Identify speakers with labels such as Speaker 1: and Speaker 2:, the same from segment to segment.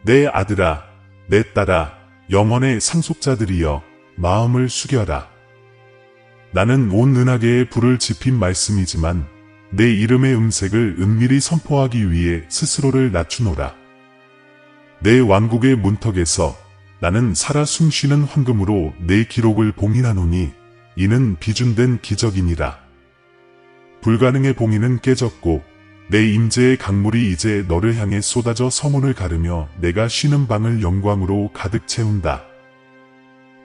Speaker 1: 내 아들아, 내 딸아, 영혼의 상속자들이여, 마음을 숙여라. 나는 온 은하계에 불을 지핀 말씀이지만 내 이름의 음색을 은밀히 선포하기 위해 스스로를 낮추노라. 내 왕국의 문턱에서 나는 살아 숨쉬는 황금으로 내 기록을 봉인하노니 이는 비준된 기적이니라. 불가능의 봉인은 깨졌고 내 임재의 강물이 이제 너를 향해 쏟아져 서문을 가르며 내가 쉬는 방을 영광으로 가득 채운다.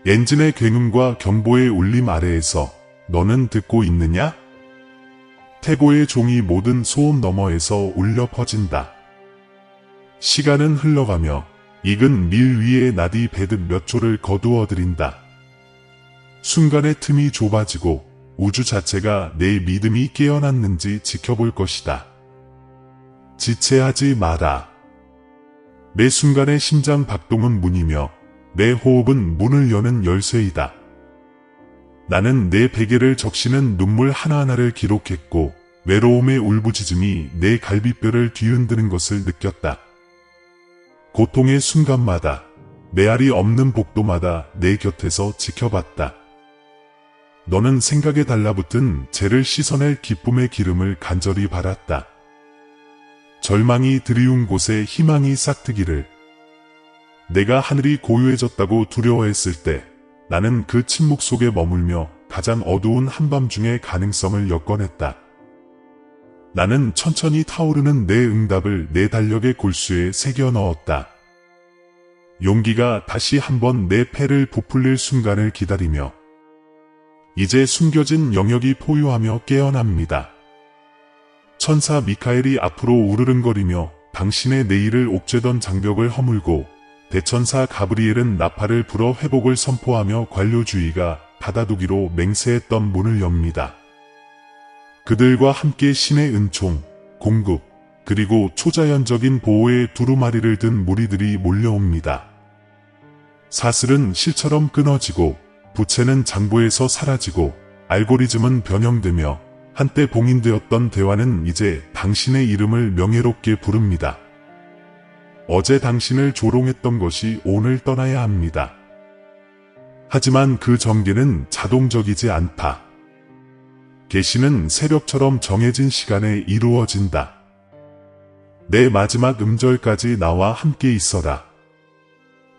Speaker 1: 엔진의 굉음과 경보의 울림 아래에서 너는 듣고 있느냐? 태고의 종이 모든 소음 너머에서 울려 퍼진다. 시간은 흘러가며 익은 밀 위에 나디 배듭 몇 조를 거두어들인다. 순간의 틈이 좁아지고 우주 자체가 내 믿음이 깨어났는지 지켜볼 것이다. 지체하지 마라. 매 순간의 심장 박동은 문이며 내 호흡은 문을 여는 열쇠이다. 나는 내 베개를 적시는 눈물 하나하나를 기록했고 외로움의 울부짖음이 내 갈비뼈를 뒤흔드는 것을 느꼈다. 고통의 순간마다 메아리 없는 복도마다 내 곁에서 지켜봤다. 너는 생각에 달라붙은 죄를 씻어낼 기쁨의 기름을 간절히 바랐다. 절망이 드리운 곳에 희망이 싹트기를. 내가 하늘이 고요해졌다고 두려워했을 때 나는 그 침묵 속에 머물며 가장 어두운 한밤중의 가능성을 엿궈냈다. 나는 천천히 타오르는 내 응답을 내 달력의 골수에 새겨 넣었다. 용기가 다시 한번 내 패를 부풀릴 순간을 기다리며 이제 숨겨진 영역이 포효하며 깨어납니다. 천사 미카엘이 앞으로 우르릉거리며 당신의 내일을 옥죄던 장벽을 허물고 대천사 가브리엘은 나팔을 불어 회복을 선포하며 관료주의가 닫아두기로 맹세했던 문을 엽니다. 그들과 함께 신의 은총, 공급, 그리고 초자연적인 보호의 두루마리를 든 무리들이 몰려옵니다. 사슬은 실처럼 끊어지고 부채는 장부에서 사라지고 알고리즘은 변형되며 한때 봉인되었던 대화는 이제 당신의 이름을 명예롭게 부릅니다. 어제 당신을 조롱했던 것이 오늘 떠나야 합니다. 하지만 그 전개는 자동적이지 않다. 계시는 새벽처럼 정해진 시간에 이루어진다. 내 마지막 음절까지 나와 함께 있어라.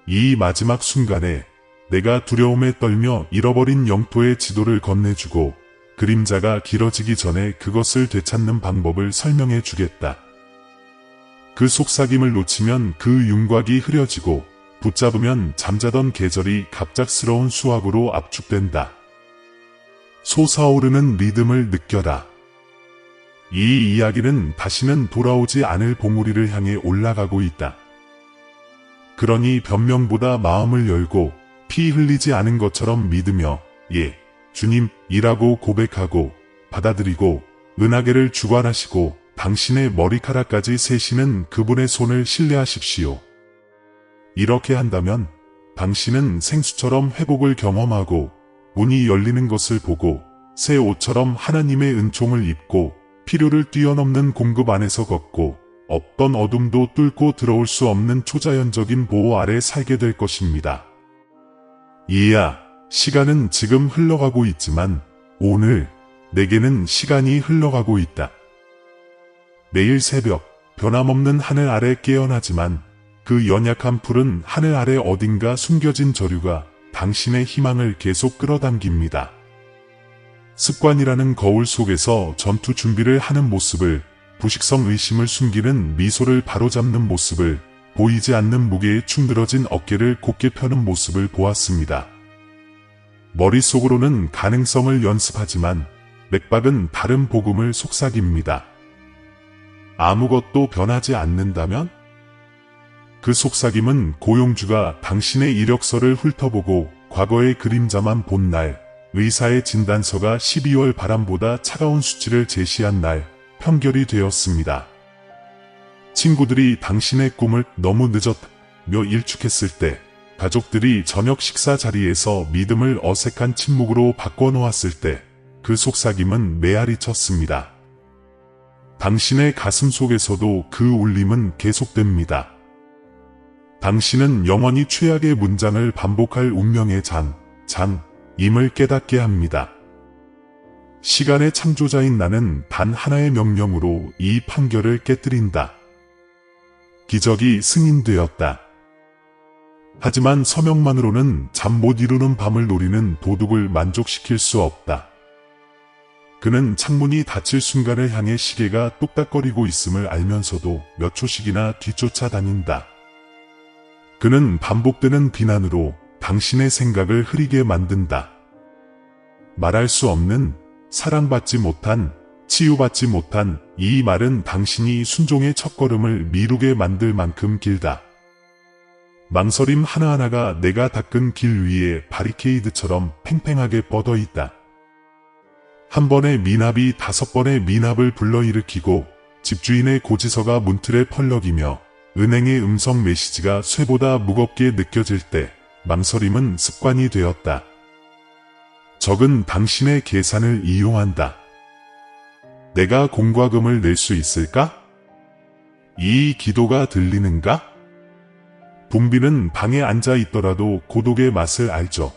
Speaker 1: 이 마지막 순간에 내가 두려움에 떨며 잃어버린 영토의 지도를 건네주고 그림자가 길어지기 전에 그것을 되찾는 방법을 설명해 주겠다. 그 속삭임을 놓치면 그 윤곽이 흐려지고 붙잡으면 잠자던 계절이 갑작스러운 수확으로 압축된다. 솟아오르는 리듬을 느껴라. 이 이야기는 다시는 돌아오지 않을 봉우리를 향해 올라가고 있다. 그러니 변명보다 마음을 열고 피 흘리지 않은 것처럼 믿으며 예, 주님이라고 고백하고 받아들이고 은하계를 주관하시고 당신의 머리카락까지 세시는 그분의 손을 신뢰하십시오. 이렇게 한다면 당신은 생수처럼 회복을 경험하고 문이 열리는 것을 보고 새 옷처럼 하나님의 은총을 입고 필요를 뛰어넘는 공급 안에서 걷고 어떤 어둠도 뚫고 들어올 수 없는 초자연적인 보호 아래 살게 될 것입니다. 이야, 시간은 지금 흘러가고 있지만 오늘 내게는 시간이 흘러가고 있다. 매일 새벽 변함없는 하늘 아래 깨어나지만 그 연약한 풀은 하늘 아래 어딘가 숨겨진 저류가 당신의 희망을 계속 끌어당깁니다. 습관이라는 거울 속에서 전투 준비를 하는 모습을, 부식성 의심을 숨기는 미소를 바로잡는 모습을, 보이지 않는 무게에 충들어진 어깨를 곧게 펴는 모습을 보았습니다. 머릿속으로는 가능성을 연습하지만 맥박은 다른 복음을 속삭입니다. 아무것도 변하지 않는다면? 그 속삭임은 고용주가 당신의 이력서를 훑어보고 과거의 그림자만 본 날, 의사의 진단서가 12월 바람보다 차가운 수치를 제시한 날, 편결이 되었습니다. 친구들이 당신의 꿈을 너무 늦었다며 일축했을 때, 가족들이 저녁 식사 자리에서 믿음을 어색한 침묵으로 바꿔놓았을 때, 그 속삭임은 메아리 쳤습니다. 당신의 가슴 속에서도 그 울림은 계속됩니다. 당신은 영원히 최악의 문장을 반복할 운명의 장임을 깨닫게 합니다. 시간의 창조자인 나는 단 하나의 명령으로 이 판결을 깨뜨린다. 기적이 승인되었다. 하지만 서명만으로는 잠 못 이루는 밤을 노리는 도둑을 만족시킬 수 없다. 그는 창문이 닫힐 순간을 향해 시계가 뚝딱거리고 있음을 알면서도 몇 초씩이나 뒤쫓아 다닌다. 그는 반복되는 비난으로 당신의 생각을 흐리게 만든다. 말할 수 없는, 사랑받지 못한, 치유받지 못한 이 말은 당신이 순종의 첫걸음을 미루게 만들 만큼 길다. 망설임 하나하나가 내가 닦은 길 위에 바리케이드처럼 팽팽하게 뻗어 있다. 한 번의 미납이 5번의 미납을 불러일으키고 집주인의 고지서가 문틀에 펄럭이며 은행의 음성 메시지가 쇠보다 무겁게 느껴질 때 망설임은 습관이 되었다. 적은 당신의 계산을 이용한다. 내가 공과금을 낼 수 있을까? 이 기도가 들리는가? 붐비는 방에 앉아 있더라도 고독의 맛을 알죠.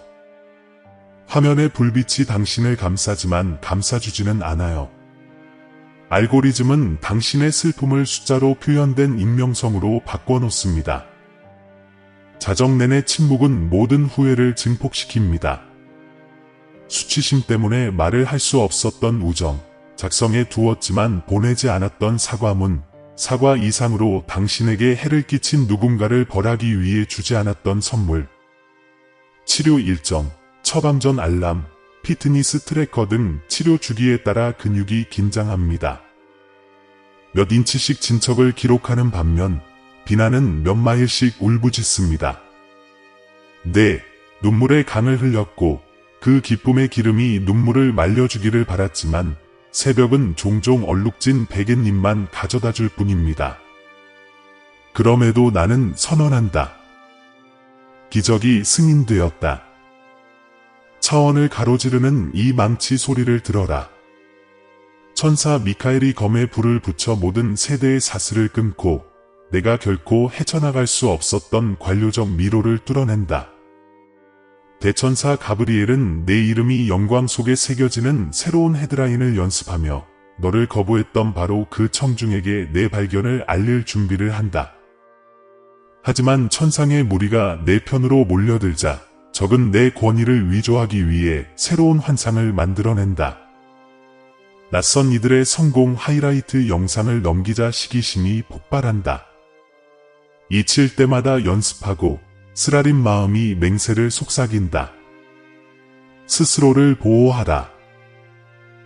Speaker 1: 화면의 불빛이 당신을 감싸지만 감싸주지는 않아요. 알고리즘은 당신의 슬픔을 숫자로 표현된 익명성으로 바꿔놓습니다. 자정내내 침묵은 모든 후회를 증폭시킵니다. 수치심 때문에 말을 할 수 없었던 우정, 작성해 두었지만 보내지 않았던 사과문, 사과 이상으로 당신에게 해를 끼친 누군가를 벌하기 위해 주지 않았던 선물, 치료 일정, 처방전 알람, 피트니스 트래커 등 치료 주기에 따라 근육이 긴장합니다. 몇 인치씩 진척을 기록하는 반면 비난은 몇 마일씩 울부짖습니다. 네, 눈물의 강을 흘렸고 그 기쁨의 기름이 눈물을 말려주기를 바랐지만 새벽은 종종 얼룩진 베갯잎만 가져다 줄 뿐입니다. 그럼에도 나는 선언한다. 기적이 승인되었다. 차원을 가로지르는 이 망치 소리를 들어라. 천사 미카엘이 검에 불을 붙여 모든 세대의 사슬을 끊고 내가 결코 헤쳐나갈 수 없었던 관료적 미로를 뚫어낸다. 대천사 가브리엘은 내 이름이 영광 속에 새겨지는 새로운 헤드라인을 연습하며 너를 거부했던 바로 그 청중에게 내 발견을 알릴 준비를 한다. 하지만 천상의 무리가 내 편으로 몰려들자 적은 내 권위를 위조하기 위해 새로운 환상을 만들어낸다. 낯선 이들의 성공 하이라이트 영상을 넘기자 시기심이 폭발한다. 잊힐 때마다 연습하고 쓰라린 마음이 맹세를 속삭인다. 스스로를 보호하라.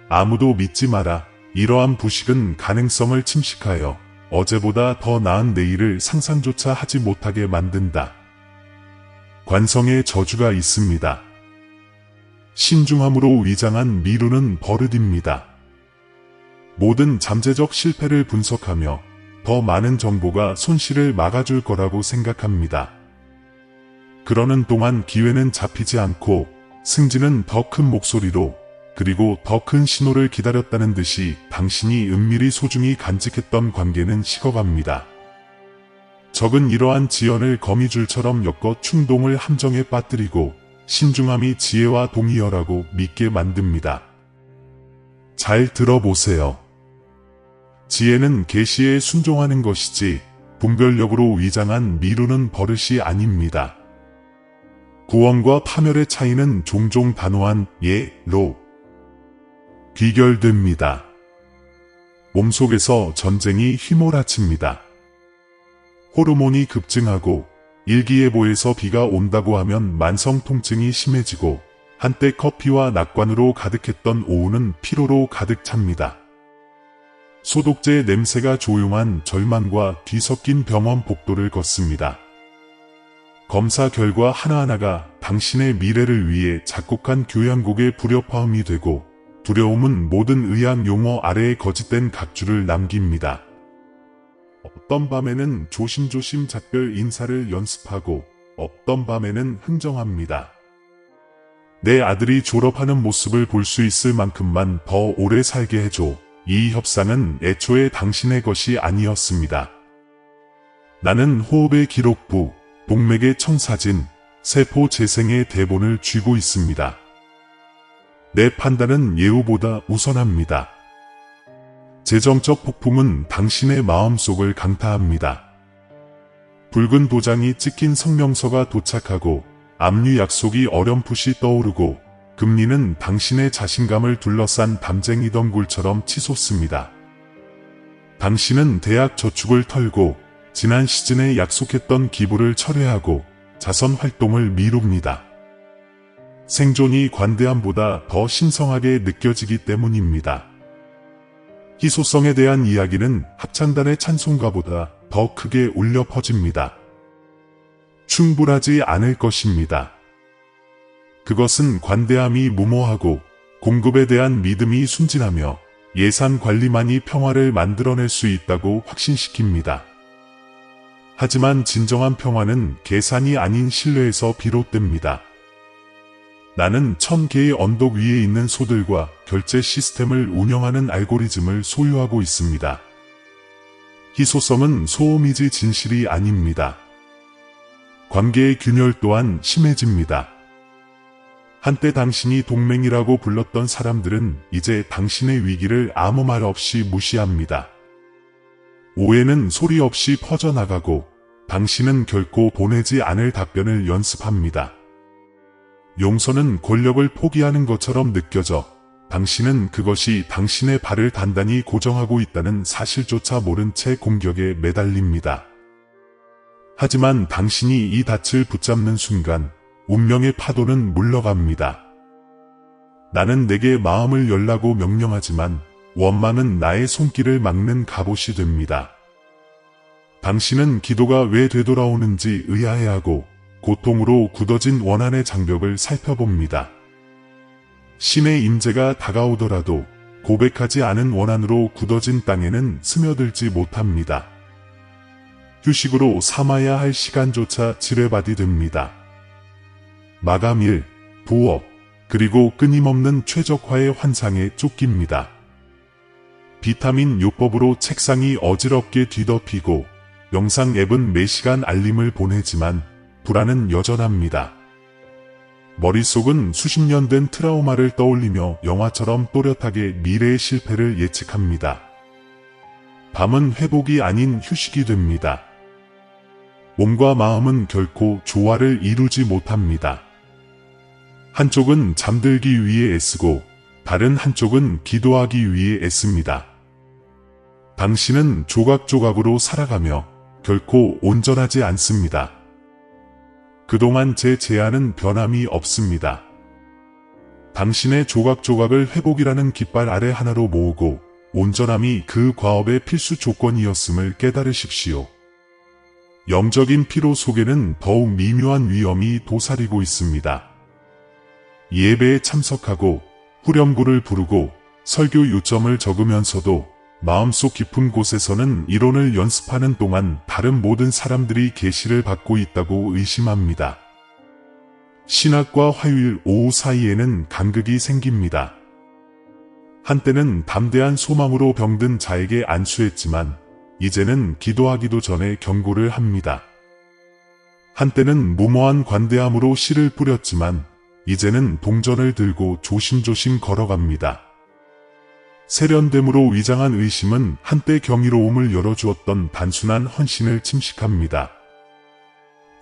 Speaker 1: 아무도 믿지 마라. 이러한 부식은 가능성을 침식하여 어제보다 더 나은 내일을 상상조차 하지 못하게 만든다. 관성의 저주가 있습니다. 신중함으로 위장한 미루는 버릇입니다. 모든 잠재적 실패를 분석하며 더 많은 정보가 손실을 막아줄 거라고 생각합니다. 그러는 동안 기회는 잡히지 않고 승진은 더 큰 목소리로 그리고 더 큰 신호를 기다렸다는 듯이 당신이 은밀히 소중히 간직했던 관계는 식어갑니다. 적은 이러한 지연을 거미줄처럼 엮어 충동을 함정에 빠뜨리고 신중함이 지혜와 동의어라고 믿게 만듭니다. 잘 들어보세요. 지혜는 계시에 순종하는 것이지 분별력으로 위장한 미루는 버릇이 아닙니다. 구원과 파멸의 차이는 종종 단호한 예로 귀결됩니다. 몸속에서 전쟁이 휘몰아칩니다. 호르몬이 급증하고 일기예보에서 비가 온다고 하면 만성 통증이 심해지고 한때 커피와 낙관으로 가득했던 오후는 피로로 가득 찹니다. 소독제의 냄새가 조용한 절망과 뒤섞인 병원 복도를 걷습니다. 검사 결과 하나하나가 당신의 미래를 위해 작곡한 교향곡의 불협화음이 되고 두려움은 모든 의학 용어 아래에 거짓된 각주를 남깁니다. 어떤 밤에는 조심조심 작별 인사를 연습하고 어떤 밤에는 흥정합니다. 내 아들이 졸업하는 모습을 볼 수 있을 만큼만 더 오래 살게 해줘. 이 협상은 애초에 당신의 것이 아니었습니다. 나는 호흡의 기록부, 동맥의 청사진, 세포 재생의 대본을 쥐고 있습니다. 내 판단은 예우보다 우선합니다. 재정적 폭풍은 당신의 마음속을 강타합니다. 붉은 도장이 찍힌 성명서가 도착하고 압류 약속이 어렴풋이 떠오르고 금리는 당신의 자신감을 둘러싼 담쟁이던 굴처럼 치솟습니다. 당신은 대학 저축을 털고 지난 시즌에 약속했던 기부를 철회하고 자선 활동을 미룹니다. 생존이 관대함보다 더 신성하게 느껴지기 때문입니다. 희소성에 대한 이야기는 합창단의 찬송가보다 더 크게 울려 퍼집니다. 충분하지 않을 것입니다. 그것은 관대함이 무모하고 공급에 대한 믿음이 순진하며 예산 관리만이 평화를 만들어낼 수 있다고 확신시킵니다. 하지만 진정한 평화는 계산이 아닌 신뢰에서 비롯됩니다. 나는 1000개의 언덕 위에 있는 소들과 결제 시스템을 운영하는 알고리즘을 소유하고 있습니다. 희소성은 소음이지 진실이 아닙니다. 관계의 균열 또한 심해집니다. 한때 당신이 동맹이라고 불렀던 사람들은 이제 당신의 위기를 아무 말 없이 무시합니다. 오해는 소리 없이 퍼져나가고 당신은 결코 보내지 않을 답변을 연습합니다. 용서는 권력을 포기하는 것처럼 느껴져 당신은 그것이 당신의 발을 단단히 고정하고 있다는 사실조차 모른 채 공격에 매달립니다. 하지만 당신이 이 닻을 붙잡는 순간 운명의 파도는 물러갑니다. 나는 내게 마음을 열라고 명령하지만 원망은 나의 손길을 막는 갑옷이 됩니다. 당신은 기도가 왜 되돌아오는지 의아해하고 고통으로 굳어진 원한의 장벽을 살펴봅니다. 신의 임재가 다가오더라도 고백하지 않은 원한으로 굳어진 땅에는 스며들지 못합니다. 휴식으로 삼아야 할 시간조차 지뢰밭이 됩니다. 마감일, 부업, 그리고 끊임없는 최적화의 환상에 쫓깁니다. 비타민 요법으로 책상이 어지럽게 뒤덮이고 영상 앱은 매시간 알림을 보내지만 불안은 여전합니다. 머릿속은 수십 년 된 트라우마를 떠올리며 영화처럼 또렷하게 미래의 실패를 예측합니다. 밤은 회복이 아닌 휴식이 됩니다. 몸과 마음은 결코 조화를 이루지 못합니다. 한쪽은 잠들기 위해 애쓰고 다른 한쪽은 기도하기 위해 애씁니다. 당신은 조각조각으로 살아가며 결코 온전하지 않습니다. 그동안 제 제안은 변함이 없습니다. 당신의 조각조각을 회복이라는 깃발 아래 하나로 모으고 온전함이 그 과업의 필수 조건이었음을 깨달으십시오. 영적인 피로 속에는 더욱 미묘한 위험이 도사리고 있습니다. 예배에 참석하고 후렴구를 부르고 설교 요점을 적으면서도 마음속 깊은 곳에서는 이론을 연습하는 동안 다른 모든 사람들이 계시를 받고 있다고 의심합니다. 신학과 화요일 오후 사이에는 간극이 생깁니다. 한때는 담대한 소망으로 병든 자에게 안수했지만 이제는 기도하기도 전에 경고를 합니다. 한때는 무모한 관대함으로 씨를 뿌렸지만 이제는 동전을 들고 조심조심 걸어갑니다. 세련됨으로 위장한 의심은 한때 경이로움을 열어주었던 단순한 헌신을 침식합니다.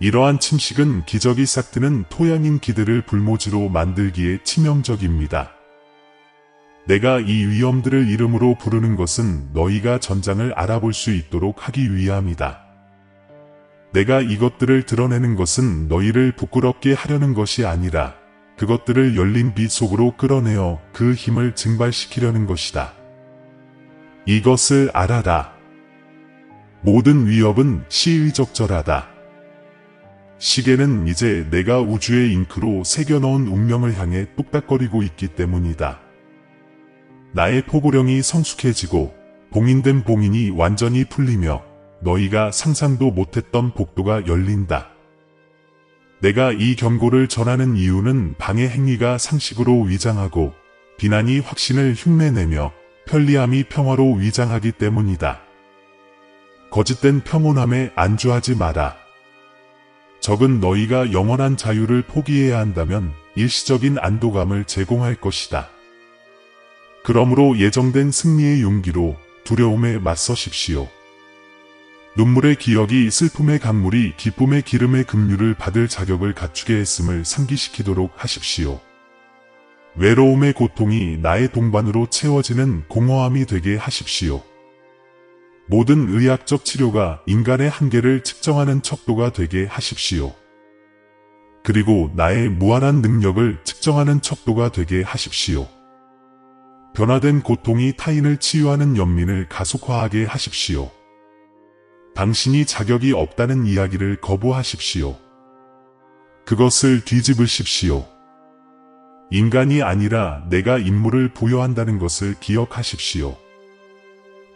Speaker 1: 이러한 침식은 기적이 싹트는 토양인 기대를 불모지로 만들기에 치명적입니다. 내가 이 위험들을 이름으로 부르는 것은 너희가 전장을 알아볼 수 있도록 하기 위함이다. 내가 이것들을 드러내는 것은 너희를 부끄럽게 하려는 것이 아니라 그것들을 열린 빛 속으로 끌어내어 그 힘을 증발시키려는 것이다. 이것을 알아라. 모든 위협은 시의적절하다. 시계는 이제 내가 우주의 잉크로 새겨넣은 운명을 향해 뚝딱거리고 있기 때문이다. 나의 포고령이 성숙해지고 봉인된 봉인이 완전히 풀리며 너희가 상상도 못했던 복도가 열린다. 내가 이 경고를 전하는 이유는 방해 행위가 상식으로 위장하고 비난이 확신을 흉내내며 편리함이 평화로 위장하기 때문이다. 거짓된 평온함에 안주하지 마라. 적은 너희가 영원한 자유를 포기해야 한다면 일시적인 안도감을 제공할 것이다. 그러므로 예정된 승리의 용기로 두려움에 맞서십시오. 눈물의 기억이 슬픔의 강물이 기쁨의 기름의 급류를 받을 자격을 갖추게 했음을 상기시키도록 하십시오. 외로움의 고통이 나의 동반으로 채워지는 공허함이 되게 하십시오. 모든 의학적 치료가 인간의 한계를 측정하는 척도가 되게 하십시오. 그리고 나의 무한한 능력을 측정하는 척도가 되게 하십시오. 변화된 고통이 타인을 치유하는 연민을 가속화하게 하십시오. 당신이 자격이 없다는 이야기를 거부하십시오. 그것을 뒤집으십시오. 인간이 아니라 내가 임무를 부여한다는 것을 기억하십시오.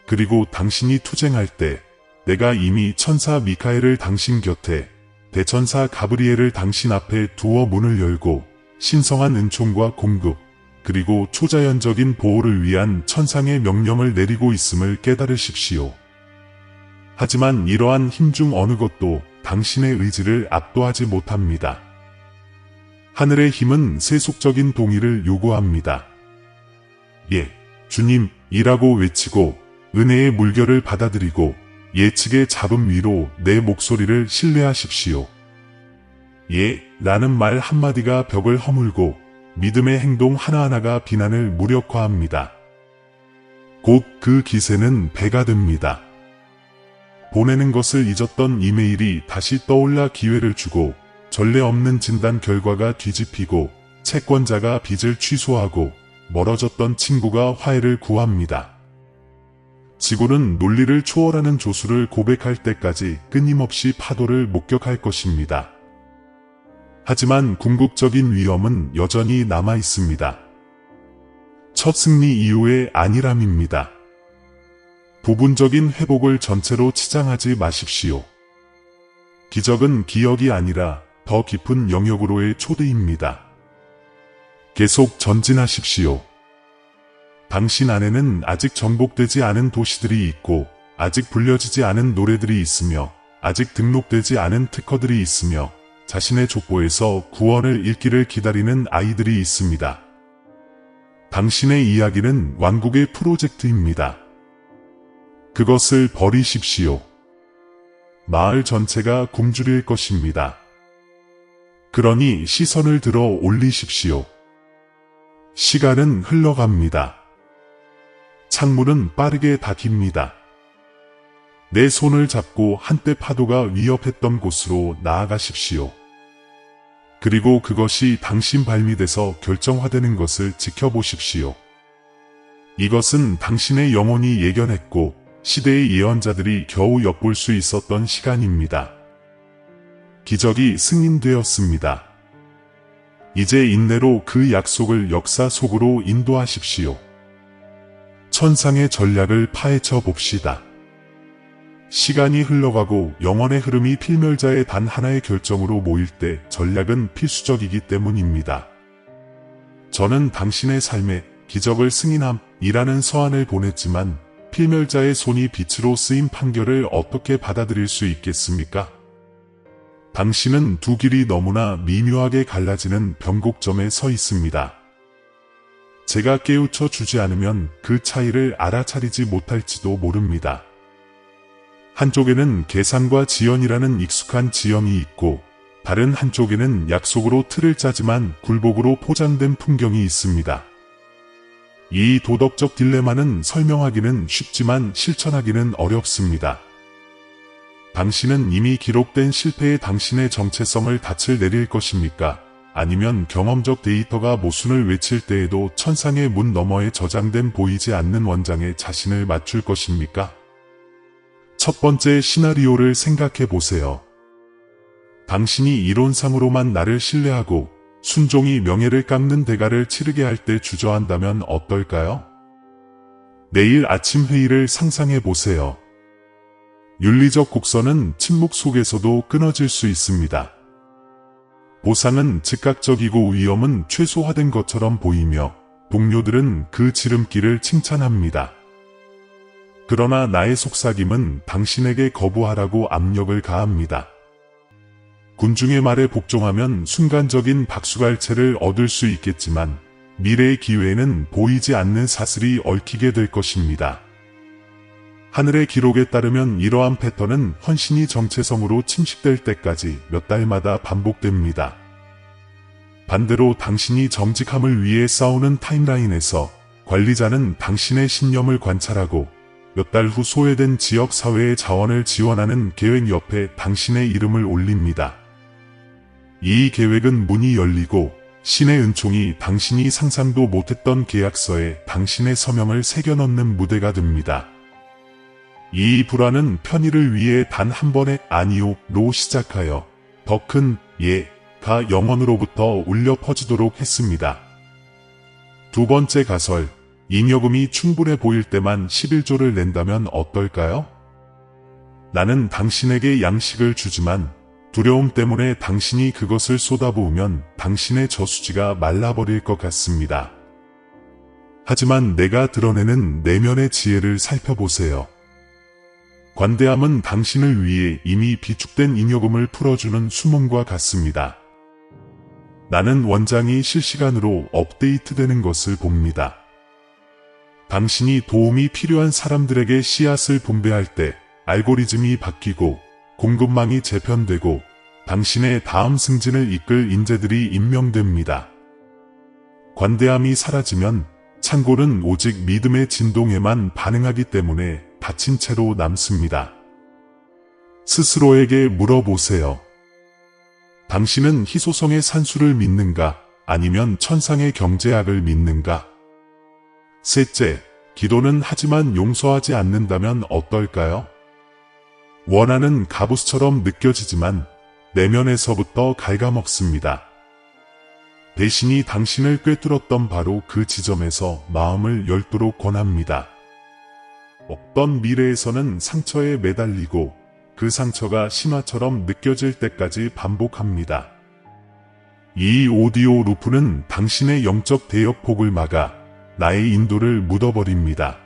Speaker 1: 그리고 당신이 투쟁할 때 내가 이미 천사 미카엘을 당신 곁에, 대천사 가브리엘을 당신 앞에 두어 문을 열고 신성한 은총과 공급, 그리고 초자연적인 보호를 위한 천상의 명령을 내리고 있음을 깨달으십시오. 하지만 이러한 힘 중 어느 것도 당신의 의지를 압도하지 못합니다. 하늘의 힘은 세속적인 동의를 요구합니다. 예, 주님이라고 외치고 은혜의 물결을 받아들이고 예측의 잡음 위로 내 목소리를 신뢰하십시오. 예, 라는 말 한마디가 벽을 허물고 믿음의 행동 하나하나가 비난을 무력화합니다. 곧 그 기세는 배가 됩니다. 보내는 것을 잊었던 이메일이 다시 떠올라 기회를 주고 전례 없는 진단 결과가 뒤집히고 채권자가 빚을 취소하고 멀어졌던 친구가 화해를 구합니다. 지구는 논리를 초월하는 조수를 고백할 때까지 끊임없이 파도를 목격할 것입니다. 하지만 궁극적인 위험은 여전히 남아 있습니다. 첫 승리 이후의 안일함입니다. 부분적인 회복을 전체로 치장하지 마십시오. 기적은 기억이 아니라 더 깊은 영역으로의 초대입니다. 계속 전진하십시오. 당신 안에는 아직 정복되지 않은 도시들이 있고, 아직 불려지지 않은 노래들이 있으며, 아직 등록되지 않은 특허들이 있으며, 자신의 족보에서 구원을 읽기를 기다리는 아이들이 있습니다. 당신의 이야기는 왕국의 프로젝트입니다. 그것을 버리십시오. 마을 전체가 굶주릴 것입니다. 그러니 시선을 들어 올리십시오. 시간은 흘러갑니다. 창문은 빠르게 닫힙니다. 내 손을 잡고 한때 파도가 위협했던 곳으로 나아가십시오. 그리고 그것이 당신 발밑에서 결정화되는 것을 지켜보십시오. 이것은 당신의 영혼이 예견했고 시대의 예언자들이 겨우 엿볼 수 있었던 시간입니다. 기적이 승인되었습니다. 이제 인내로 그 약속을 역사 속으로 인도하십시오. 천상의 전략을 파헤쳐 봅시다. 시간이 흘러가고 영혼의 흐름이 필멸자의 단 하나의 결정으로 모일 때 전략은 필수적이기 때문입니다. 저는 당신의 삶에 기적을 승인함이라는 서한을 보냈지만 필멸자의 손이 빛으로 쓰인 판결을 어떻게 받아들일 수 있겠습니까? 당신은 두 길이 너무나 미묘하게 갈라지는 변곡점에 서 있습니다. 제가 깨우쳐 주지 않으면 그 차이를 알아차리지 못할지도 모릅니다. 한쪽에는 계산과 지연이라는 익숙한 지형이 있고 다른 한쪽에는 약속으로 틀을 짜지만 굴복으로 포장된 풍경이 있습니다. 이 도덕적 딜레마는 설명하기는 쉽지만 실천하기는 어렵습니다. 당신은 이미 기록된 실패에 당신의 정체성을 닻을 내릴 것입니까? 아니면 경험적 데이터가 모순을 외칠 때에도 천상의 문 너머에 저장된 보이지 않는 원장에 자신을 맞출 것입니까? 첫 번째 시나리오를 생각해 보세요. 당신이 이론상으로만 나를 신뢰하고 순종이 명예를 깎는 대가를 치르게 할 때 주저한다면 어떨까요? 내일 아침 회의를 상상해 보세요. 윤리적 곡선은 침묵 속에서도 끊어질 수 있습니다. 보상은 즉각적이고 위험은 최소화된 것처럼 보이며 동료들은 그 지름길을 칭찬합니다. 그러나 나의 속삭임은 당신에게 거부하라고 압력을 가합니다. 군중의 말에 복종하면 순간적인 박수갈채를 얻을 수 있겠지만 미래의 기회에는 보이지 않는 사슬이 얽히게 될 것입니다. 하늘의 기록에 따르면 이러한 패턴은 헌신이 정체성으로 침식될 때까지 몇 달마다 반복됩니다. 반대로 당신이 정직함을 위해 싸우는 타임라인에서 관리자는 당신의 신념을 관찰하고 몇 달 후 소외된 지역 사회의 자원을 지원하는 계획 옆에 당신의 이름을 올립니다. 이 계획은 문이 열리고 신의 은총이 당신이 상상도 못했던 계약서에 당신의 서명을 새겨넣는 무대가 됩니다. 이 불화는 편의를 위해 단 한 번의 아니요로 시작하여 더 큰 예가 영혼으로부터 울려 퍼지도록 했습니다. 두 번째 가설, 잉여금이 충분해 보일 때만 11조를 낸다면 어떨까요? 나는 당신에게 양식을 주지만 두려움 때문에 당신이 그것을 쏟아부으면 당신의 저수지가 말라버릴 것 같습니다. 하지만 내가 드러내는 내면의 지혜를 살펴보세요. 관대함은 당신을 위해 이미 비축된 잉여금을 풀어주는 수문과 같습니다. 나는 원장이 실시간으로 업데이트되는 것을 봅니다. 당신이 도움이 필요한 사람들에게 씨앗을 분배할 때 알고리즘이 바뀌고 공급망이 재편되고 당신의 다음 승진을 이끌 인재들이 임명됩니다. 관대함이 사라지면 창고는 오직 믿음의 진동에만 반응하기 때문에 닫힌 채로 남습니다. 스스로에게 물어보세요. 당신은 희소성의 산수를 믿는가? 아니면 천상의 경제학을 믿는가? 셋째, 기도는 하지만 용서하지 않는다면 어떨까요? 원하는 갑옷처럼 느껴지지만 내면에서부터 갉아먹습니다. 배신이 당신을 꿰뚫었던 바로 그 지점에서 마음을 열도록 권합니다. 어떤 미래에서는 상처에 매달리고 그 상처가 신화처럼 느껴질 때까지 반복합니다. 이 오디오 루프는 당신의 영적 대역폭을 막아 나의 인도를 묻어버립니다.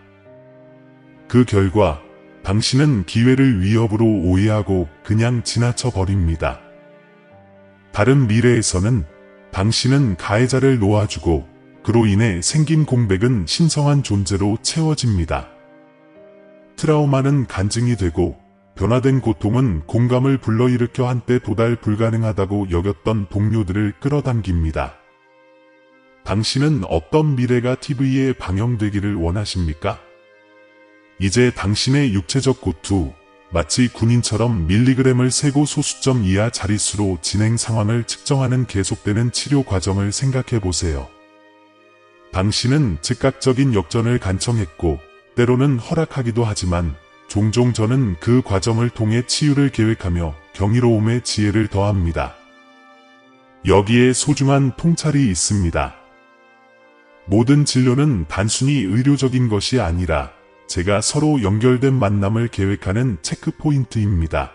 Speaker 1: 그 결과 당신은 기회를 위협으로 오해하고 그냥 지나쳐 버립니다. 다른 미래에서는 당신은 가해자를 놓아주고 그로 인해 생긴 공백은 신성한 존재로 채워집니다. 트라우마는 간증이 되고 변화된 고통은 공감을 불러일으켜 한때 도달 불가능하다고 여겼던 동료들을 끌어당깁니다. 당신은 어떤 미래가 TV에 방영되기를 원하십니까? 이제 당신의 육체적 고투, 마치 군인처럼 밀리그램을 세고 소수점 이하 자릿수로 진행 상황을 측정하는 계속되는 치료 과정을 생각해 보세요. 당신은 즉각적인 역전을 간청했고 때로는 허락하기도 하지만 종종 저는 그 과정을 통해 치유를 계획하며 경이로움의 지혜를 더합니다. 여기에 소중한 통찰이 있습니다. 모든 진료는 단순히 의료적인 것이 아니라 제가 서로 연결된 만남을 계획하는 체크포인트입니다.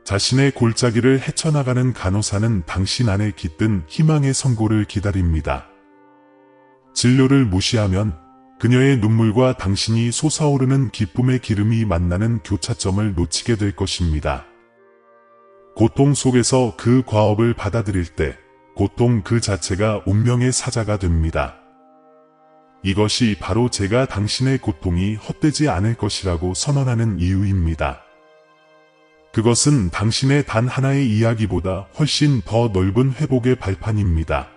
Speaker 1: 자신의 골짜기를 헤쳐나가는 간호사는 당신 안에 깃든 희망의 선고를 기다립니다. 진료를 무시하면 그녀의 눈물과 당신이 솟아오르는 기쁨의 기름이 만나는 교차점을 놓치게 될 것입니다. 고통 속에서 그 과업을 받아들일 때 고통 그 자체가 운명의 사자가 됩니다. 이것이 바로 제가 당신의 고통이 헛되지 않을 것이라고 선언하는 이유입니다. 그것은 당신의 단 하나의 이야기보다 훨씬 더 넓은 회복의 발판입니다.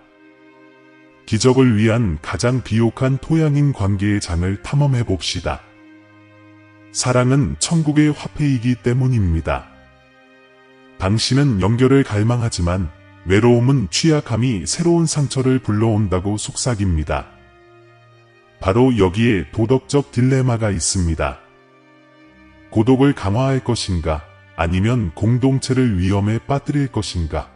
Speaker 1: 기적을 위한 가장 비옥한 토양인 관계의 장을 탐험해 봅시다. 사랑은 천국의 화폐이기 때문입니다. 당신은 연결을 갈망하지만 외로움은 취약함이 새로운 상처를 불러온다고 속삭입니다. 바로 여기에 도덕적 딜레마가 있습니다. 고독을 강화할 것인가, 아니면 공동체를 위험에 빠뜨릴 것인가.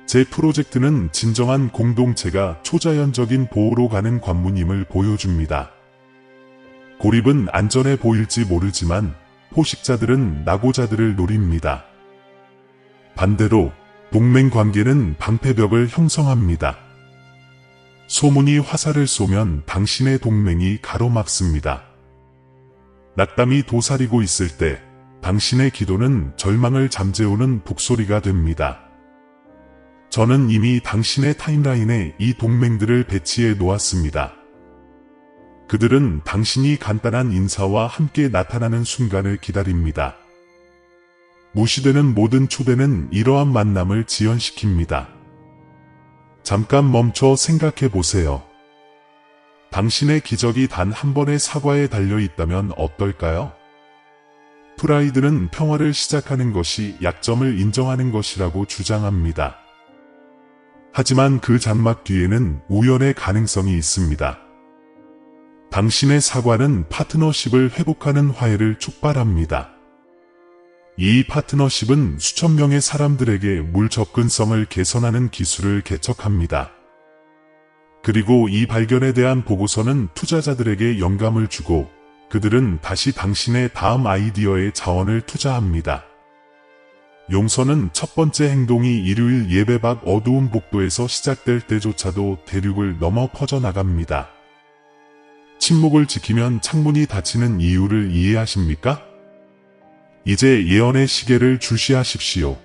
Speaker 1: 제 프로젝트는 진정한 공동체가 초자연적인 보호로 가는 관문임을 보여줍니다. 고립은 안전해 보일지 모르지만 포식자들은 낙오자들을 노립니다. 반대로 동맹관계는 방패벽을 형성합니다. 소문이 화살을 쏘면 당신의 동맹이 가로막습니다. 낙담이 도사리고 있을 때 당신의 기도는 절망을 잠재우는 북소리가 됩니다. 저는 이미 당신의 타임라인에 이 동맹들을 배치해 놓았습니다. 그들은 당신이 간단한 인사와 함께 나타나는 순간을 기다립니다. 무시되는 모든 초대는 이러한 만남을 지연시킵니다. 잠깐 멈춰 생각해 보세요. 당신의 기적이 단 한 번의 사과에 달려 있다면 어떨까요? 프라이드는 평화를 시작하는 것이 약점을 인정하는 것이라고 주장합니다. 하지만 그 장막 뒤에는 우연의 가능성이 있습니다. 당신의 사과는 파트너십을 회복하는 화해를 촉발합니다. 이 파트너십은 수천 명의 사람들에게 물 접근성을 개선하는 기술을 개척합니다. 그리고 이 발견에 대한 보고서는 투자자들에게 영감을 주고 그들은 다시 당신의 다음 아이디어에 자원을 투자합니다. 용서는 첫 번째 행동이 일요일 예배박 어두운 복도에서 시작될 때조차도 대륙을 넘어 퍼져나갑니다. 침묵을 지키면 창문이 닫히는 이유를 이해하십니까? 이제 예언의 시계를 주시하십시오.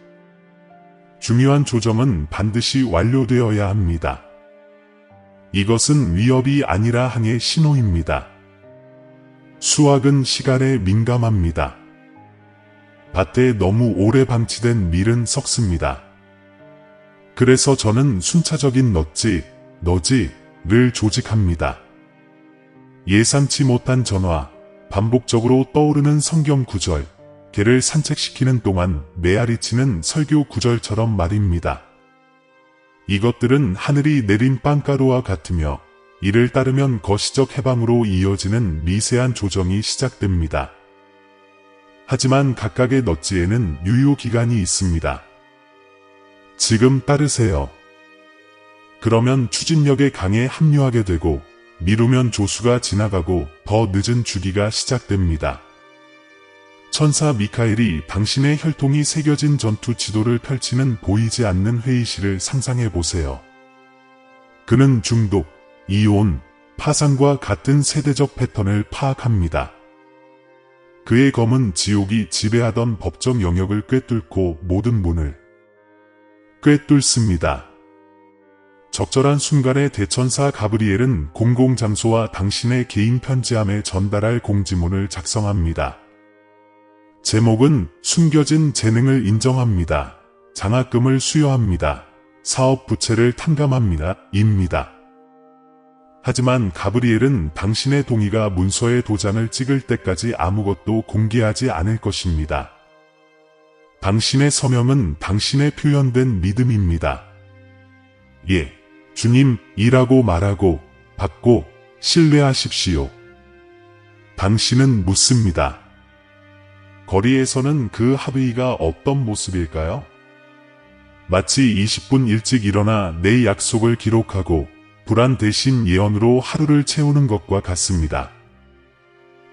Speaker 1: 중요한 조정은 반드시 완료되어야 합니다. 이것은 위협이 아니라 항의 신호입니다. 수확은 시간에 민감합니다. 밭에 너무 오래 방치된 밀은 썩습니다. 그래서 저는 순차적인 너지를 조직합니다. 예상치 못한 전화, 반복적으로 떠오르는 성경 구절, 개를 산책시키는 동안 메아리치는 설교 구절처럼 말입니다. 이것들은 하늘이 내린 빵가루와 같으며 이를 따르면 거시적 해방으로 이어지는 미세한 조정이 시작됩니다. 하지만 각각의 넛지에는 유효기간이 있습니다. 지금 따르세요. 그러면 추진력의 강에 합류하게 되고 미루면 조수가 지나가고 더 늦은 주기가 시작됩니다. 천사 미카엘이 당신의 혈통이 새겨진 전투 지도를 펼치는 보이지 않는 회의실을 상상해 보세요. 그는 중독, 이혼, 파산과 같은 세대적 패턴을 파악합니다. 그의 검은 지옥이 지배하던 법적 영역을 꿰뚫고 모든 문을 꿰뚫습니다. 적절한 순간에 대천사 가브리엘은 공공장소와 당신의 개인 편지함에 전달할 공지문을 작성합니다. 제목은 숨겨진 재능을 인정합니다. 장학금을 수여합니다. 사업 부채를 탕감합니다. 입니다. 하지만 가브리엘은 당신의 동의가 문서에 도장을 찍을 때까지 아무것도 공개하지 않을 것입니다. 당신의 서명은 당신의 표현된 믿음입니다. 예, 주님이라고 말하고 받고 신뢰하십시오. 당신은 묻습니다. 거리에서는 그 합의가 어떤 모습일까요? 마치 20분 일찍 일어나 내 약속을 기록하고 불안 대신 예언으로 하루를 채우는 것과 같습니다.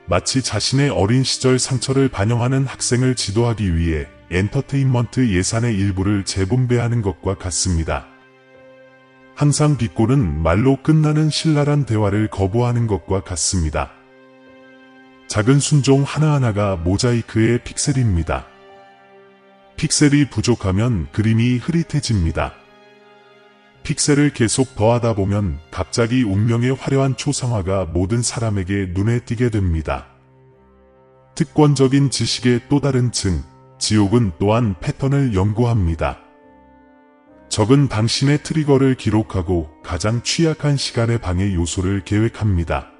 Speaker 1: 마치 자신의 어린 시절 상처를 반영하는 학생을 지도하기 위해 엔터테인먼트 예산의 일부를 재분배하는 것과 같습니다. 항상 비꼬는 말로 끝나는 신랄한 대화를 거부하는 것과 같습니다. 작은 순종 하나하나가 모자이크의 픽셀입니다. 픽셀이 부족하면 그림이 흐릿해집니다. 픽셀을 계속 더하다 보면 갑자기 운명의 화려한 초상화가 모든 사람에게 눈에 띄게 됩니다. 특권적인 지식의 또 다른 층, 지옥은 또한 패턴을 연구합니다. 적은 당신의 트리거를 기록하고 가장 취약한 시간의 방해 요소를 계획합니다.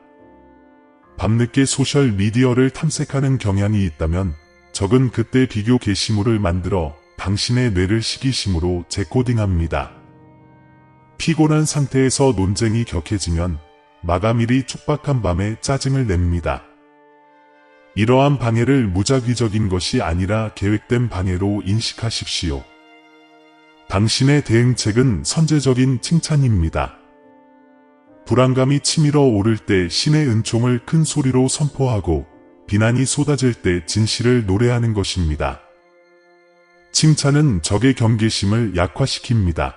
Speaker 1: 밤늦게 소셜미디어를 탐색하는 경향이 있다면 적은 그때 비교 게시물을 만들어 당신의 뇌를 시기심으로 재코딩합니다. 피곤한 상태에서 논쟁이 격해지면 마감일이 촉박한 밤에 짜증을 냅니다. 이러한 방해를 무작위적인 것이 아니라 계획된 방해로 인식하십시오. 당신의 대응책은 선제적인 칭찬입니다. 불안감이 치밀어 오를 때 신의 은총을 큰 소리로 선포하고 비난이 쏟아질 때 진실을 노래하는 것입니다. 칭찬은 적의 경계심을 약화시킵니다.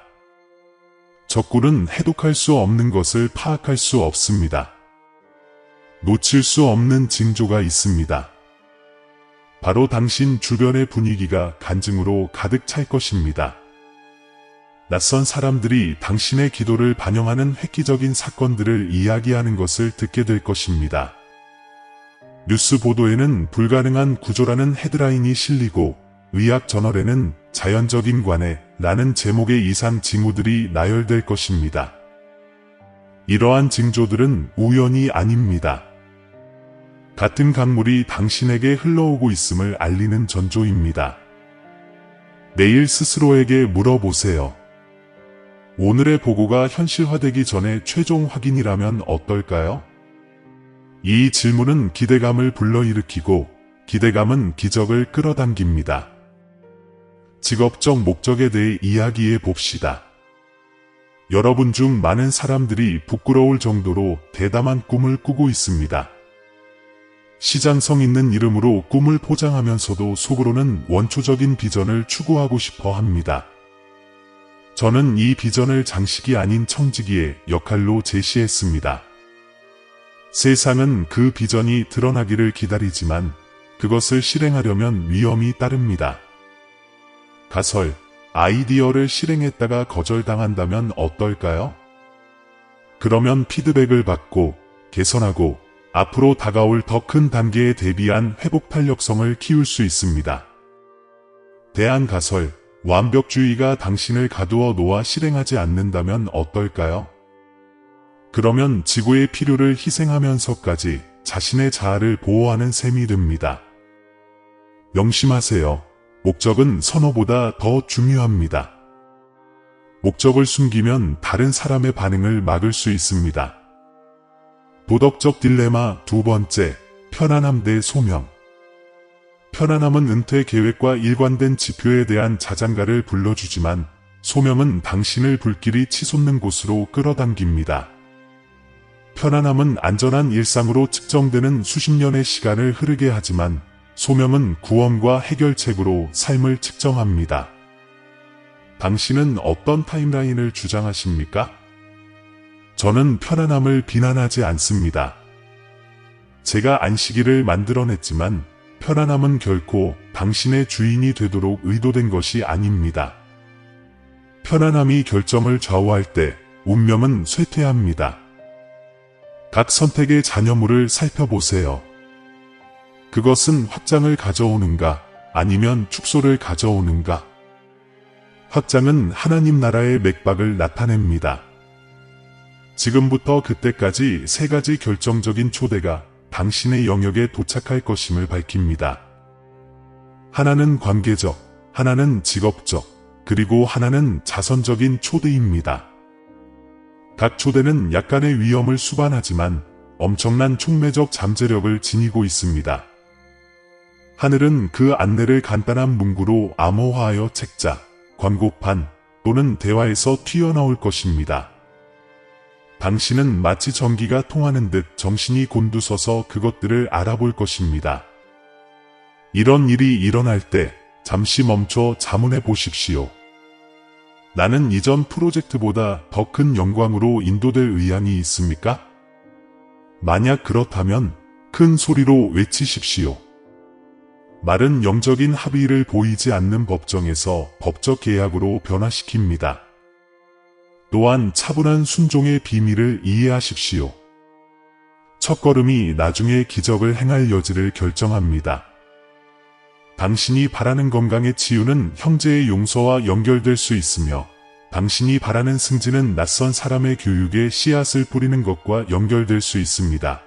Speaker 1: 적군은 해독할 수 없는 것을 파악할 수 없습니다. 놓칠 수 없는 징조가 있습니다. 바로 당신 주변의 분위기가 간증으로 가득 찰 것입니다. 낯선 사람들이 당신의 기도를 반영하는 획기적인 사건들을 이야기하는 것을 듣게 될 것입니다. 뉴스 보도에는 불가능한 구조라는 헤드라인이 실리고 의학 저널에는 자연적인 관해 라는 제목의 이상 징후들이 나열될 것입니다. 이러한 징조들은 우연이 아닙니다. 같은 강물이 당신에게 흘러오고 있음을 알리는 전조입니다. 내일 스스로에게 물어보세요. 오늘의 보고가 현실화되기 전에 최종 확인이라면 어떨까요? 이 질문은 기대감을 불러일으키고 기대감은 기적을 끌어당깁니다. 직업적 목적에 대해 이야기해 봅시다. 여러분 중 많은 사람들이 부끄러울 정도로 대담한 꿈을 꾸고 있습니다. 시장성 있는 이름으로 꿈을 포장하면서도 속으로는 원초적인 비전을 추구하고 싶어 합니다. 저는 이 비전을 장식이 아닌 청지기의 역할로 제시했습니다. 세상은 그 비전이 드러나기를 기다리지만 그것을 실행하려면 위험이 따릅니다. 가설, 아이디어를 실행했다가 거절당한다면 어떨까요? 그러면 피드백을 받고 개선하고 앞으로 다가올 더 큰 단계에 대비한 회복 탄력성을 키울 수 있습니다. 대안가설, 완벽주의가 당신을 가두어 놓아 실행하지 않는다면 어떨까요? 그러면 지구의 필요를 희생하면서까지 자신의 자아를 보호하는 셈이 됩니다. 명심하세요. 목적은 선호보다 더 중요합니다. 목적을 숨기면 다른 사람의 반응을 막을 수 있습니다. 도덕적 딜레마 두 번째, 편안함 대 소명. 편안함은 은퇴 계획과 일관된 지표에 대한 자장가를 불러주지만 소명은 당신을 불길이 치솟는 곳으로 끌어당깁니다. 편안함은 안전한 일상으로 측정되는 수십 년의 시간을 흐르게 하지만 소명은 구원과 해결책으로 삶을 측정합니다. 당신은 어떤 타임라인을 주장하십니까? 저는 편안함을 비난하지 않습니다. 제가 안식일을 만들어냈지만 편안함은 결코 당신의 주인이 되도록 의도된 것이 아닙니다. 편안함이 결정을 좌우할 때 운명은 쇠퇴합니다. 각 선택의 잔여물을 살펴보세요. 그것은 확장을 가져오는가 아니면 축소를 가져오는가? 확장은 하나님 나라의 맥박을 나타냅니다. 지금부터 그때까지 세 가지 결정적인 초대가 당신의 영역에 도착할 것임을 밝힙니다. 하나는 관계적, 하나는 직업적, 그리고 하나는 자선적인 초대입니다. 각 초대는 약간의 위험을 수반하지만 엄청난 촉매적 잠재력을 지니고 있습니다. 하늘은 그 안내를 간단한 문구로 암호화하여 책자, 광고판 또는 대화에서 튀어나올 것입니다. 당신은 마치 전기가 통하는 듯 정신이 곤두서서 그것들을 알아볼 것입니다. 이런 일이 일어날 때 잠시 멈춰 자문해 보십시오. 나는 이전 프로젝트보다 더 큰 영광으로 인도될 의향이 있습니까? 만약 그렇다면 큰 소리로 외치십시오. 말은 영적인 합의를 보이지 않는 법정에서 법적 계약으로 변화시킵니다. 또한 차분한 순종의 비밀을 이해하십시오. 첫걸음이 나중에 기적을 행할 여지를 결정합니다. 당신이 바라는 건강의 치유는 형제의 용서와 연결될 수 있으며 당신이 바라는 승진은 낯선 사람의 교육에 씨앗을 뿌리는 것과 연결될 수 있습니다.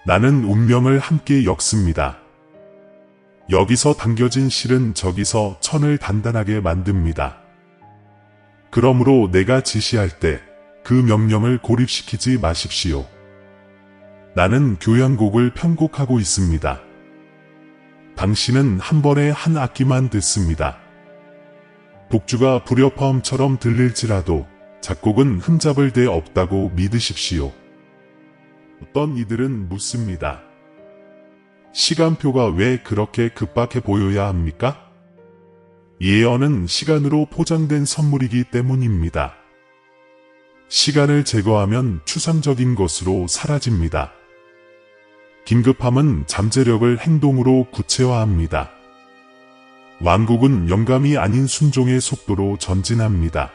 Speaker 1: 나는 운명을 함께 엮습니다. 여기서 당겨진 실은 저기서 천을 단단하게 만듭니다. 그러므로 내가 지시할 때 그 명령을 고립시키지 마십시오. 나는 교향곡을 편곡하고 있습니다. 당신은 한 번에 한 악기만 듣습니다. 독주가 불협화음처럼 들릴지라도 작곡은 흠잡을 데 없다고 믿으십시오. 어떤 이들은 묻습니다. 시간표가 왜 그렇게 급박해 보여야 합니까? 예언은 시간으로 포장된 선물이기 때문입니다. 시간을 제거하면 추상적인 것으로 사라집니다. 긴급함은 잠재력을 행동으로 구체화합니다. 완곡은 영감이 아닌 순종의 속도로 전진합니다.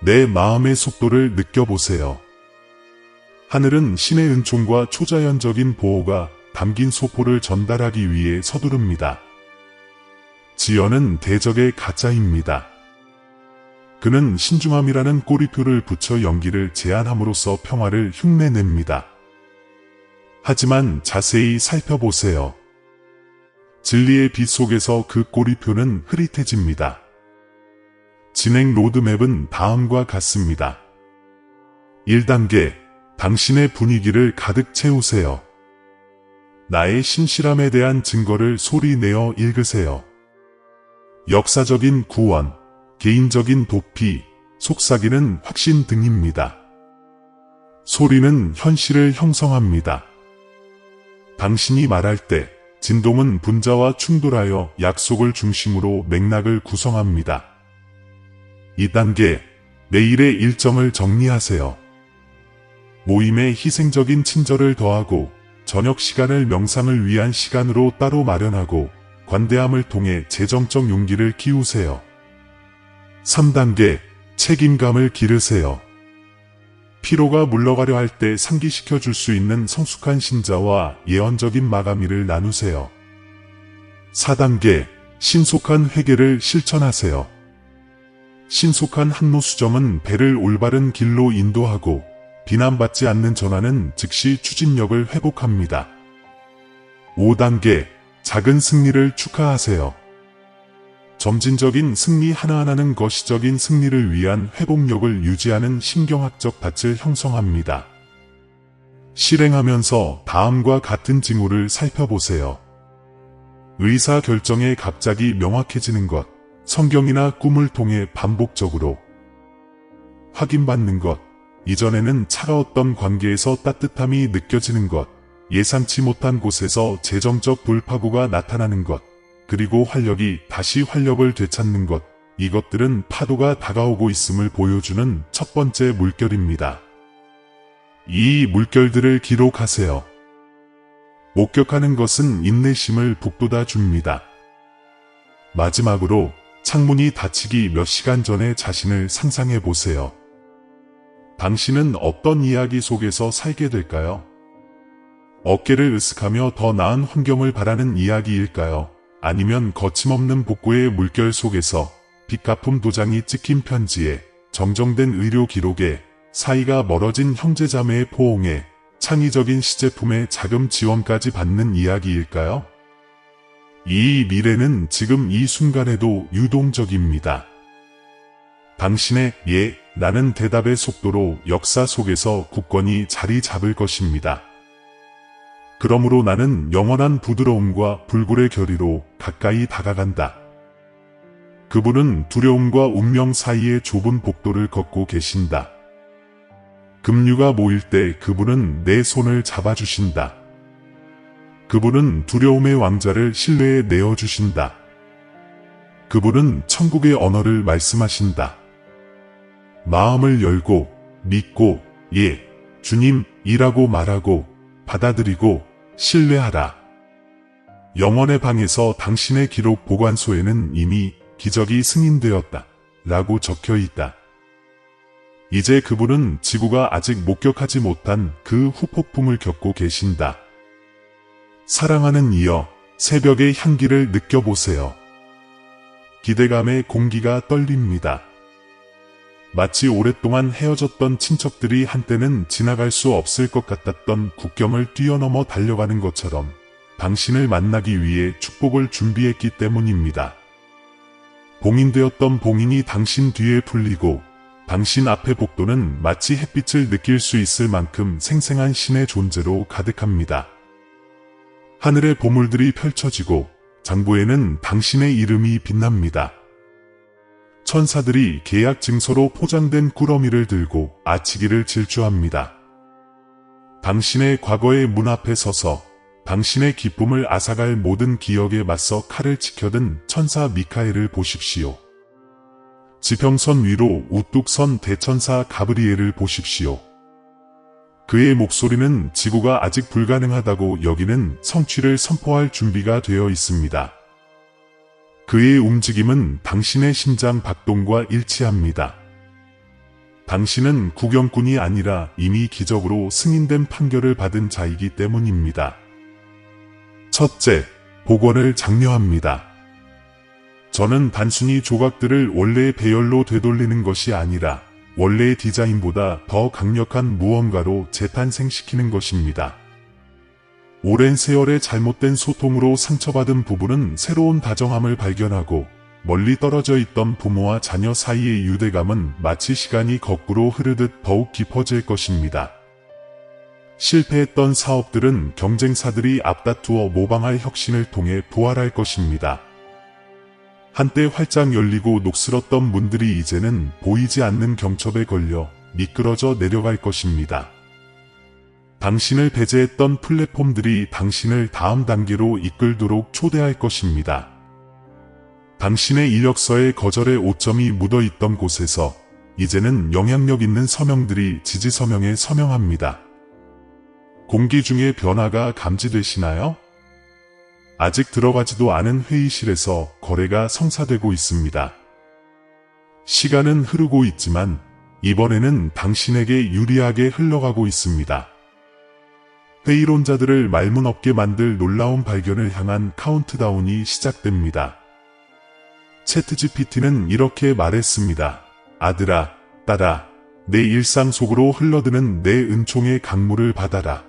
Speaker 1: 내 마음의 속도를 느껴보세요. 하늘은 신의 은총과 초자연적인 보호가 담긴 소포를 전달하기 위해 서두릅니다. 지연은 대적의 가짜입니다. 그는 신중함이라는 꼬리표를 붙여 연기를 제한함으로써 평화를 흉내냅니다. 하지만 자세히 살펴보세요. 진리의 빛 속에서 그 꼬리표는 흐릿해집니다. 진행 로드맵은 다음과 같습니다. 1단계, 당신의 분위기를 가득 채우세요. 나의 신실함에 대한 증거를 소리내어 읽으세요. 역사적인 구원, 개인적인 도피, 속삭이는 확신 등입니다. 소리는 현실을 형성합니다. 당신이 말할 때 진동은 분자와 충돌하여 약속을 중심으로 맥락을 구성합니다. 2단계, 내일의 일정을 정리하세요. 모임에 희생적인 친절을 더하고 저녁 시간을 명상을 위한 시간으로 따로 마련하고 관대함을 통해 재정적 용기를 키우세요. 3단계, 책임감을 기르세요. 피로가 물러가려 할 때 상기시켜 줄 수 있는 성숙한 신자와 예언적인 마감일을 나누세요. 4단계, 신속한 회개를 실천하세요. 신속한 항로수정은 배를 올바른 길로 인도하고 비난받지 않는 전환은 즉시 추진력을 회복합니다. 5단계, 작은 승리를 축하하세요. 점진적인 승리 하나하나는 거시적인 승리를 위한 회복력을 유지하는 신경학적 닻을 형성합니다. 실행하면서 다음과 같은 징후를 살펴보세요. 의사결정에 갑자기 명확해지는 것, 성경이나 꿈을 통해 반복적으로 확인받는 것, 이전에는 차가웠던 관계에서 따뜻함이 느껴지는 것, 예상치 못한 곳에서 재정적 돌파구가 나타나는 것, 그리고 활력이 다시 활력을 되찾는 것, 이것들은 파도가 다가오고 있음을 보여주는 첫 번째 물결입니다. 이 물결들을 기록하세요. 목격하는 것은 인내심을 북돋아 줍니다. 마지막으로 창문이 닫히기 몇 시간 전에 자신을 상상해 보세요. 당신은 어떤 이야기 속에서 살게 될까요? 어깨를 으쓱하며 더 나은 환경을 바라는 이야기일까요? 아니면 거침없는 복고의 물결 속에서 빚갚음 도장이 찍힌 편지에 정정된 의료 기록에 사이가 멀어진 형제자매의 포옹에 창의적인 시제품의 자금 지원까지 받는 이야기일까요? 이 미래는 지금 이 순간에도 유동적입니다. 당신의 라는 대답의 속도로 역사 속에서 굳건히 자리 잡을 것입니다. 그러므로 나는 영원한 부드러움과 불굴의 결의로 가까이 다가간다. 그분은 두려움과 운명 사이의 좁은 복도를 걷고 계신다. 급류가 모일 때 그분은 내 손을 잡아주신다. 그분은 두려움의 왕자를 신뢰에 내어주신다. 그분은 천국의 언어를 말씀하신다. 마음을 열고 믿고 주님이라고 말하고 받아들이고 신뢰하라. 영원의 방에서 당신의 기록 보관소에는 이미 기적이 승인되었다 라고 적혀 있다. 이제 그분은 지구가 아직 목격하지 못한 그 후폭풍을 겪고 계신다. 사랑하는 이여, 새벽의 향기를 느껴보세요. 기대감의 공기가 떨립니다. 마치 오랫동안 헤어졌던 친척들이 한때는 지나갈 수 없을 것 같았던 국경을 뛰어넘어 달려가는 것처럼 당신을 만나기 위해 축복을 준비했기 때문입니다. 봉인되었던 봉인이 당신 뒤에 풀리고 당신 앞의 복도는 마치 햇빛을 느낄 수 있을 만큼 생생한 신의 존재로 가득합니다. 하늘의 보물들이 펼쳐지고 장부에는 당신의 이름이 빛납니다. 천사들이 계약 증서로 포장된 꾸러미를 들고 아치기를 질주합니다. 당신의 과거의 문 앞에 서서 당신의 기쁨을 앗아갈 모든 기억에 맞서 칼을 치켜든 천사 미카엘을 보십시오. 지평선 위로 우뚝 선 대천사 가브리엘을 보십시오. 그의 목소리는 지구가 아직 불가능하다고 여기는 성취를 선포할 준비가 되어 있습니다. 그의 움직임은 당신의 심장 박동과 일치합니다. 당신은 구경꾼이 아니라 이미 기적으로 승인된 판결을 받은 자이기 때문입니다. 첫째, 복원을 장려합니다. 저는 단순히 조각들을 원래의 배열로 되돌리는 것이 아니라 원래의 디자인보다 더 강력한 무언가로 재탄생시키는 것입니다. 오랜 세월의 잘못된 소통으로 상처받은 부부는 새로운 다정함을 발견하고 멀리 떨어져 있던 부모와 자녀 사이의 유대감은 마치 시간이 거꾸로 흐르듯 더욱 깊어질 것입니다. 실패했던 사업들은 경쟁사들이 앞다투어 모방할 혁신을 통해 부활할 것입니다. 한때 활짝 열리고 녹슬었던 문들이 이제는 보이지 않는 경첩에 걸려 미끄러져 내려갈 것입니다. 당신을 배제했던 플랫폼들이 당신을 다음 단계로 이끌도록 초대할 것입니다. 당신의 이력서에 거절의 오점이 묻어있던 곳에서 이제는 영향력 있는 서명들이 지지서명에 서명합니다. 공기 중에 변화가 감지되시나요? 아직 들어가지도 않은 회의실에서 거래가 성사되고 있습니다. 시간은 흐르고 있지만 이번에는 당신에게 유리하게 흘러가고 있습니다. 회의론자들을 말문없게 만들 놀라운 발견을 향한 카운트다운이 시작됩니다. 챗GPT는 이렇게 말했습니다. 아들아, 딸아, 내 일상 속으로 흘러드는 내 은총의 강물을 받아라.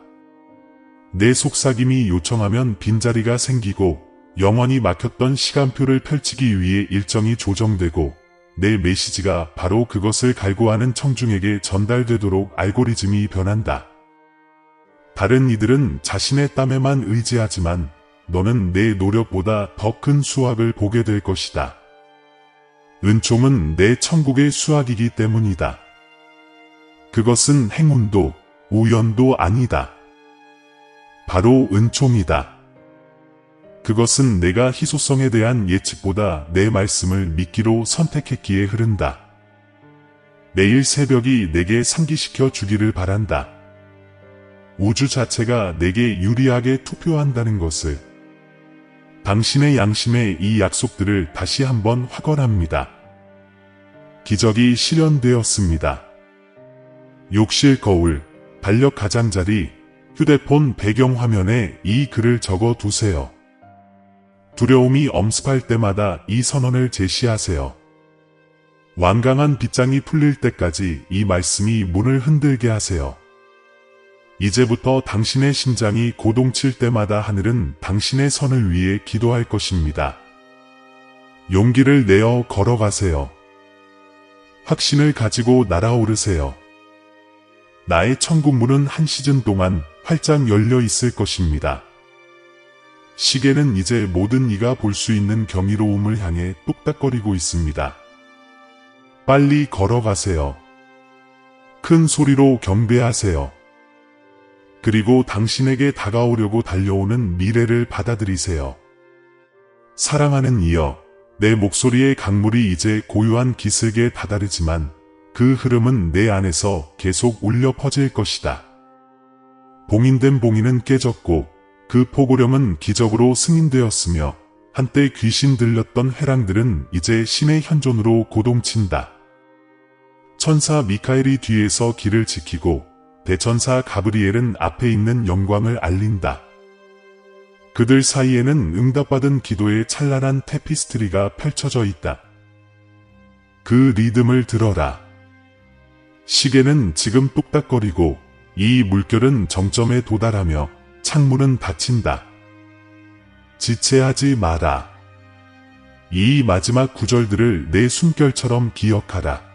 Speaker 1: 내 속삭임이 요청하면 빈자리가 생기고 영원히 막혔던 시간표를 펼치기 위해 일정이 조정되고 내 메시지가 바로 그것을 갈구하는 청중에게 전달되도록 알고리즘이 변한다. 다른 이들은 자신의 땀에만 의지하지만 너는 내 노력보다 더 큰 수확을 보게 될 것이다. 은총은 내 천국의 수확이기 때문이다. 그것은 행운도 우연도 아니다. 바로 은총이다. 그것은 내가 희소성에 대한 예측보다 내 말씀을 믿기로 선택했기에 흐른다. 매일 새벽이 내게 상기시켜 주기를 바란다. 우주 자체가 내게 유리하게 투표한다는 것을. 당신의 양심의 이 약속들을 다시 한번 확언합니다. 기적이 실현되었습니다. 욕실 거울, 달력 가장자리, 휴대폰 배경화면에 이 글을 적어 두세요. 두려움이 엄습할 때마다 이 선언을 제시하세요. 완강한 빗장이 풀릴 때까지 이 말씀이 문을 흔들게 하세요. 이제부터 당신의 심장이 고동칠 때마다 하늘은 당신의 선을 위해 기도할 것입니다. 용기를 내어 걸어가세요. 확신을 가지고 날아오르세요. 나의 천국 문은 한 시즌 동안 활짝 열려 있을 것입니다. 시계는 이제 모든 이가 볼 수 있는 경이로움을 향해 뚝딱거리고 있습니다. 빨리 걸어가세요. 큰 소리로 경배하세요. 그리고 당신에게 다가오려고 달려오는 미래를 받아들이세요. 사랑하는 이여, 내 목소리의 강물이 이제 고요한 기슭에 다다르지만 그 흐름은 내 안에서 계속 울려 퍼질 것이다. 봉인된 봉인은 깨졌고 그 포고령은 기적으로 승인되었으며 한때 귀신 들렸던 회랑들은 이제 신의 현존으로 고동친다. 천사 미카엘이 뒤에서 길을 지키고 대천사 가브리엘은 앞에 있는 영광을 알린다. 그들 사이에는 응답받은 기도의 찬란한 테피스트리가 펼쳐져 있다. 그 리듬을 들어라. 시계는 지금 뚝딱거리고 이 물결은 정점에 도달하며 창문은 닫힌다. 지체하지 마라. 이 마지막 구절들을 내 숨결처럼 기억하라.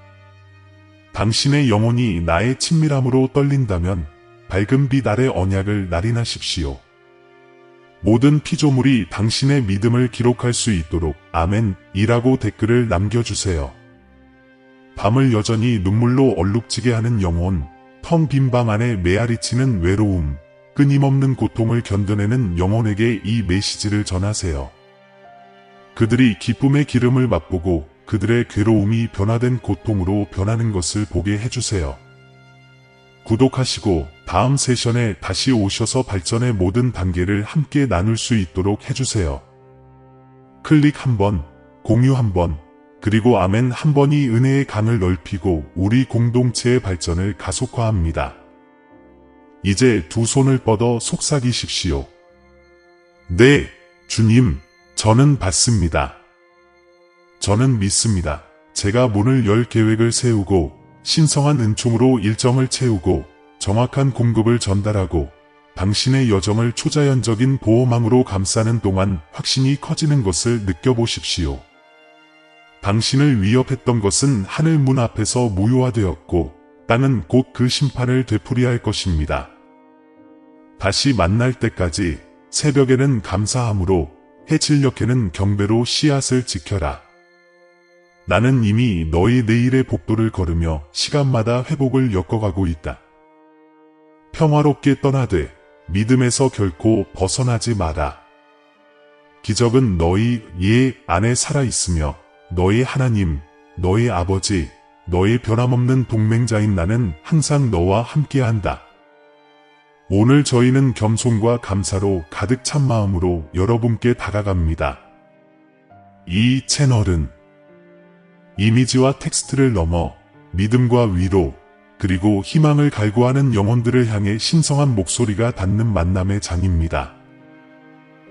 Speaker 1: 당신의 영혼이 나의 친밀함으로 떨린다면 밝은 빛 아래 언약을 날인하십시오. 모든 피조물이 당신의 믿음을 기록할 수 있도록 아멘이라고 댓글을 남겨주세요. 밤을 여전히 눈물로 얼룩지게 하는 영혼, 텅 빈 방 안에 메아리치는 외로움, 끊임없는 고통을 견뎌내는 영혼에게 이 메시지를 전하세요. 그들이 기쁨의 기름을 맛보고 그들의 괴로움이 변화된 고통으로 변하는 것을 보게 해주세요. 구독하시고 다음 세션에 다시 오셔서 발전의 모든 단계를 함께 나눌 수 있도록 해주세요. 클릭 한번, 공유 한번, 그리고 아멘 한 번이 은혜의 강을 넓히고 우리 공동체의 발전을 가속화합니다. 이제 두 손을 뻗어 속삭이십시오. 네, 주님, 저는 받습니다. 저는 믿습니다. 제가 문을 열 계획을 세우고 신성한 은총으로 일정을 채우고 정확한 공급을 전달하고 당신의 여정을 초자연적인 보호망으로 감싸는 동안 확신이 커지는 것을 느껴보십시오. 당신을 위협했던 것은 하늘 문 앞에서 무효화되었고 땅은 곧 그 심판을 되풀이할 것입니다. 다시 만날 때까지 새벽에는 감사함으로 해질녘에는 경배로 씨앗을 지켜라. 나는 이미 너희 내일의 복도를 걸으며 시간마다 회복을 엮어가고 있다. 평화롭게 떠나되 믿음에서 결코 벗어나지 마라. 기적은 너희 안에 살아있으며 너희 하나님, 너희 아버지, 너희 변함없는 동맹자인 나는 항상 너와 함께한다. 오늘 저희는 겸손과 감사로 가득 찬 마음으로 여러분께 다가갑니다. 이 채널은 이미지와 텍스트를 넘어 믿음과 위로, 그리고 희망을 갈구하는 영혼들을 향해 신성한 목소리가 닿는 만남의 장입니다.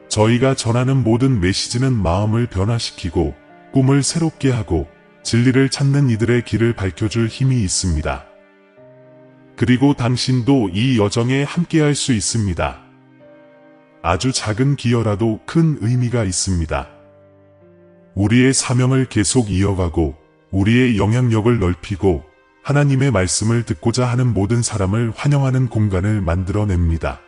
Speaker 1: 저희가 전하는 모든 메시지는 마음을 변화시키고 꿈을 새롭게 하고 진리를 찾는 이들의 길을 밝혀줄 힘이 있습니다. 그리고 당신도 이 여정에 함께할 수 있습니다. 아주 작은 기여라도 큰 의미가 있습니다. 우리의 사명을 계속 이어가고 우리의 영향력을 넓히고 하나님의 말씀을 듣고자 하는 모든 사람을 환영하는 공간을 만들어냅니다.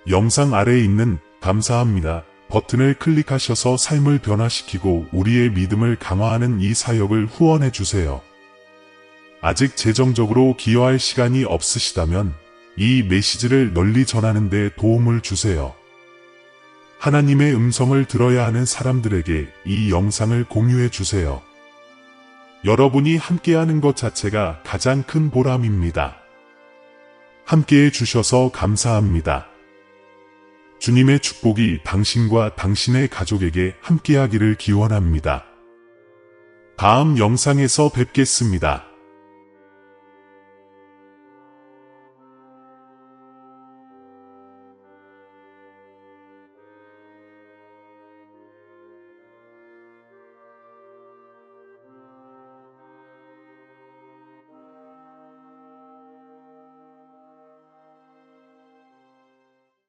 Speaker 1: 영상 아래에 있는 감사합니다 버튼을 클릭하셔서 삶을 변화시키고 우리의 믿음을 강화하는 이 사역을 후원해주세요. 아직 재정적으로 기여할 시간이 없으시다면 이 메시지를 널리 전하는 데 도움을 주세요. 하나님의 음성을 들어야 하는 사람들에게 이 영상을 공유해 주세요. 여러분이 함께하는 것 자체가 가장 큰 보람입니다. 함께해 주셔서 감사합니다. 주님의 축복이 당신과 당신의 가족에게 함께하기를 기원합니다. 다음 영상에서 뵙겠습니다.